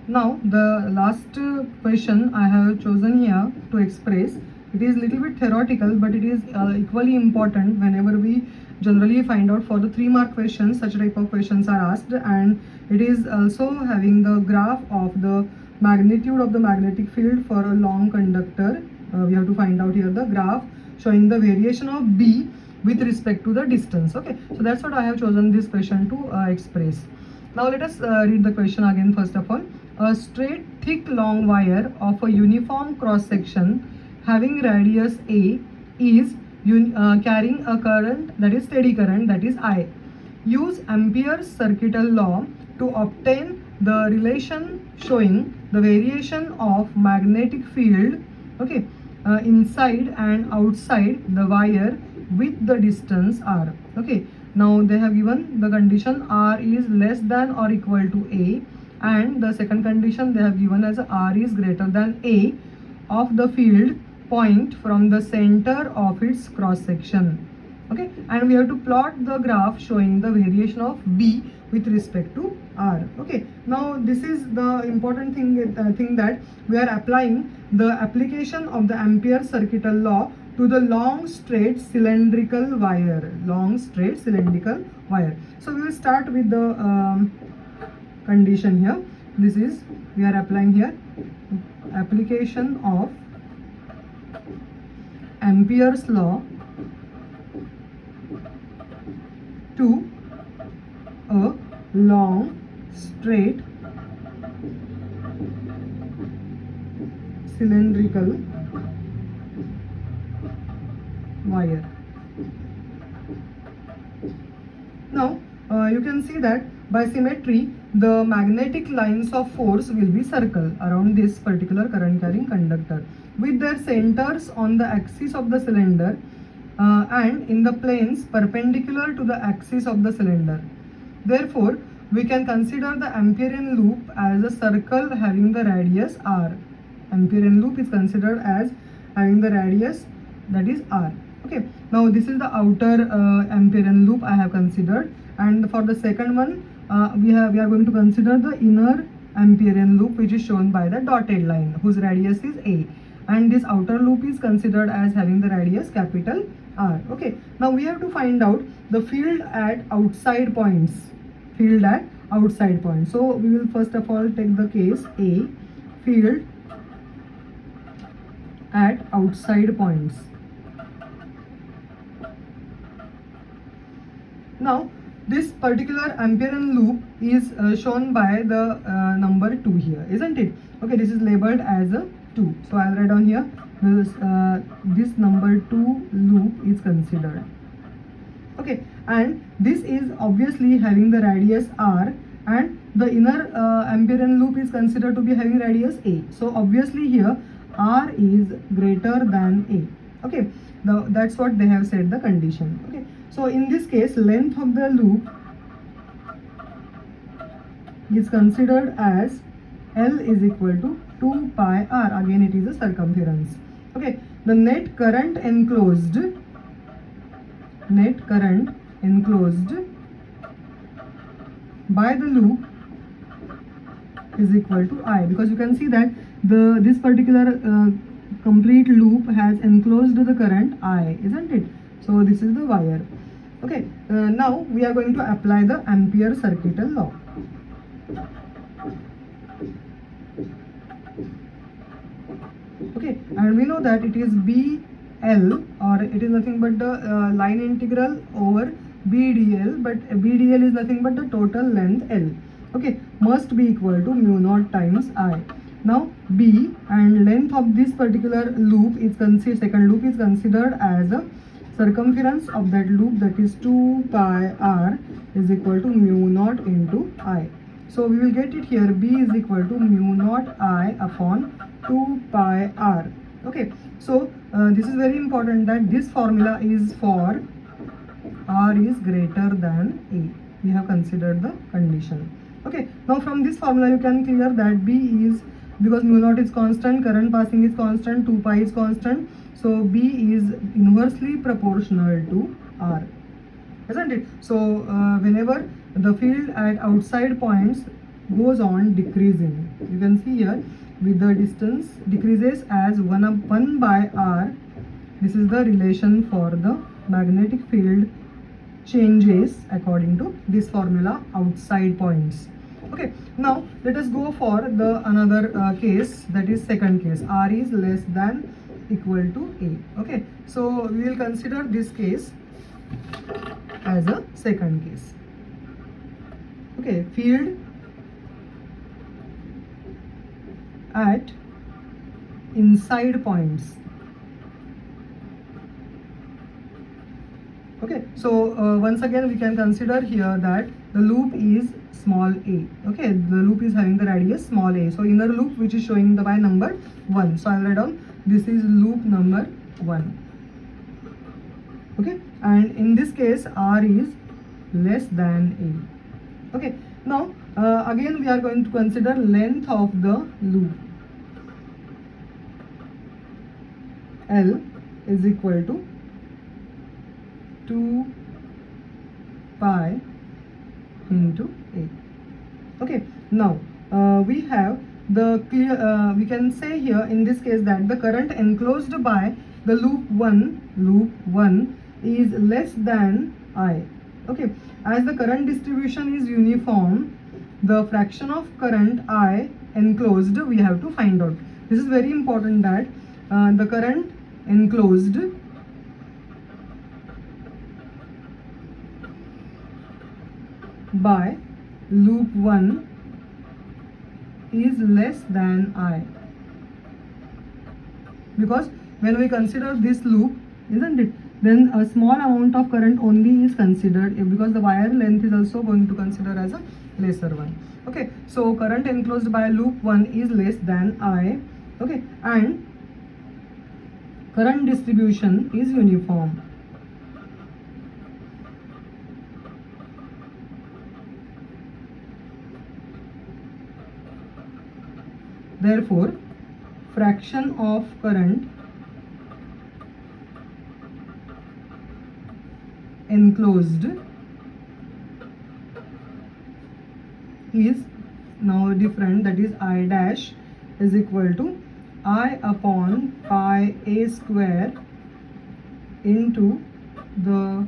Now the last question I have chosen here to express, it is little bit theoretical, but it is equally important whenever we generally find out for the 3 mark questions. Such type of questions are asked, and it is also having the graph of the magnitude of the magnetic field for a long conductor. We have to find out here the graph showing the variation of B with respect to the distance. Okay, so that's what I have chosen this question to express. Now let us read the question again. First of all, a straight thick long wire of a uniform cross section having radius A is carrying a current, that is steady current, that is I. Use Ampere's circuital law to obtain the relation showing the variation of magnetic field, okay, inside and outside the wire with the distance r. Okay, now they have given the condition r is less than or equal to A, and the second condition they have given as r is greater than A of the field point from the center of its cross section. Okay, and we have to plot the graph showing the variation of B with respect to r. Okay, now this is the important thing that we are applying the application of the Ampere circuital law to the long straight cylindrical wire. So we will start with the condition here. This is, we are applying here application of Ampere's law to a long straight cylindrical wire. Now you can see that by symmetry the magnetic lines of force will be circle around this particular current carrying conductor with their centers on the axis of the cylinder and in the planes perpendicular to the axis of the cylinder. Therefore, we can consider the Amperian loop as a circle having the radius r. Amperian loop is considered as having the radius, that is r. Okay, now this is the outer Amperian loop I have considered, and for the second one we are going to consider the inner Amperian loop, which is shown by the dotted line, whose radius is a, and this outer loop is considered as having the radius capital R. Okay, now we have to find out the field at outside points. So we will first of all take the case A, field at outside points. Now this particular Amperian loop is shown by the number 2 here, isn't it? Okay, this is labeled as a 2. So I'll write down here this number 2 loop is considered. Okay, and this is obviously having the radius r, and the inner Amperian loop is considered to be having radius a. So obviously here r is greater than a. Okay, now that's what they have said the condition. Okay, so in this case length of the loop is considered as L is equal to 2 pi r. Again it is a circumference. Okay, the net current enclosed by the loop is equal to I, because you can see that this particular complete loop has enclosed the current I, isn't it? So this is the wire. Okay, now we are going to apply the Ampere circuital law. Okay, and we know that it is BL, or it is nothing but the line integral over BDL, but BDL is nothing but the total length L. Okay, must be equal to mu naught times I. Now B and length of this particular loop is second loop is considered as a circumference of that loop, that is 2 pi r is equal to mu naught into I. So we will get it here, B is equal to mu naught I upon 2 pi r. Okay, so this is very important that this formula is for r is greater than a. We have considered the condition. Okay, now from this formula you can clear that B is, because mu naught is constant, current passing is constant, 2 pi is constant, so B is inversely proportional to r, isn't it? So whenever the field at outside points goes on decreasing. You can see here with the distance decreases as 1 by r. This is the relation for the magnetic field changes according to this formula outside points. Okay, now let us go for the another case, that is second case. R is less than equal to A. Okay, so we will consider this case as a second case. Okay, field at inside points. Okay, so once again we can consider here that the loop is small a. Okay, the loop is having the radius small a, so inner loop which is showing the by number 1, so I'll write down this is loop number 1. Okay, and in this case r is less than a. Okay, now again we are going to consider length of the loop. L is equal to 2 pi into A. Okay, now we have the clear, we can say here in this case that the current enclosed by the loop 1 is less than I. Okay, as the current distribution is uniform, the fraction of current I enclosed we have to find out. This is very important, that the current enclosed by loop 1 is less than I, because when we consider this loop, isn't it, then a small amount of current only is considered, because the wire length is also going to consider as a lesser one. Okay, so current enclosed by loop 1 is less than I. Okay, and current distribution is uniform. Therefore, fraction of current enclosed is now different, that is I dash is equal to I upon pi a square into the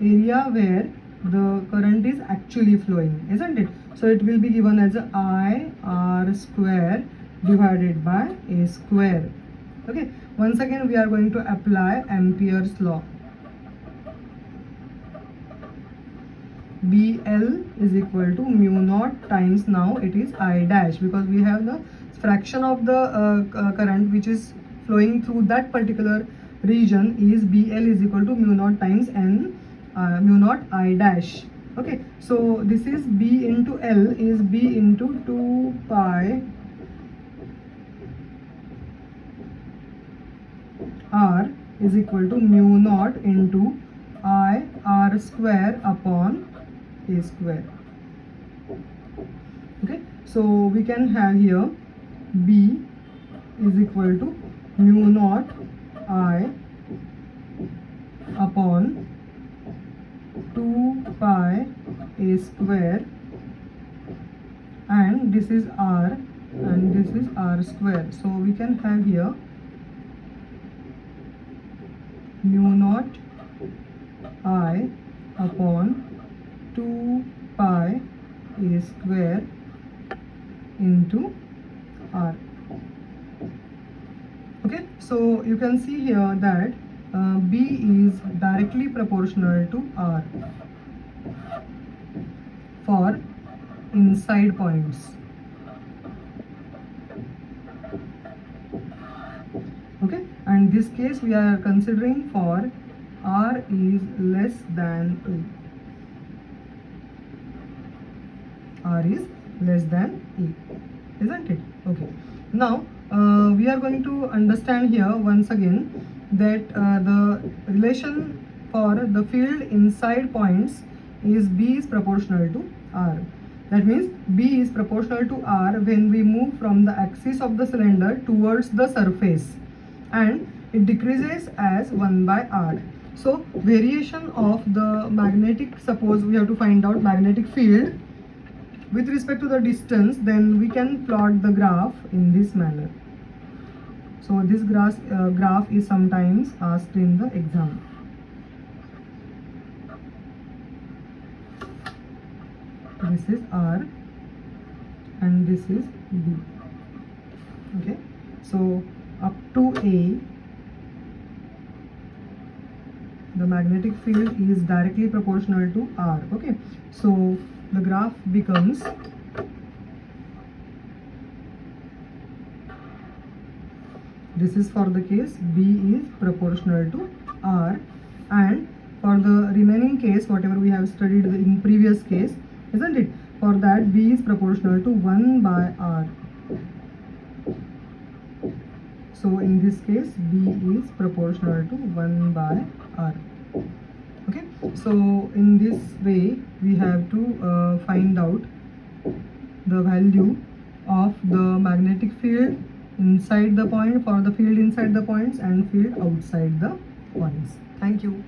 area where the current is actually flowing, isn't it? So it will be given as a I r square divided by a square. Okay, once again we are going to apply Ampere's law. BL is equal to mu naught times, now it is I dash, because we have the fraction of the current which is flowing through that particular region is BL is equal to mu naught times N mu naught I dash. Okay, so this is B into L is B into 2 pi R is equal to mu naught into I r square upon a square. Okay, so we can have here B is equal to mu naught I upon 2 pi a square, and this is r and this is r square, so we can have here mu naught I upon 2 pi a square into r. Okay, so you can see here that B is directly proportional to R for inside points. Okay, and this case we are considering for R is less than E. R is less than E, isn't it? Okay, now we are going to understand here once again that the relation for the field inside points is B is proportional to R. That means B is proportional to R when we move from the axis of the cylinder towards the surface, and it decreases as 1 by R. So variation of the magnetic, suppose we have to find out magnetic field with respect to the distance, then we can plot the graph in this manner. So this graph is sometimes asked in the exam. This is R and this is B. Okay, so up to A, the magnetic field is directly proportional to R. Okay, so the graph becomes this is for the case B is proportional to R, and for the remaining case, whatever we have studied in previous case, isn't it? For that, B is proportional to 1 by R. So in this case, B is proportional to 1 by R. Okay, so in this way, we have to find out the value of the magnetic field inside the point, for the field inside the points and field outside the points. Thank you.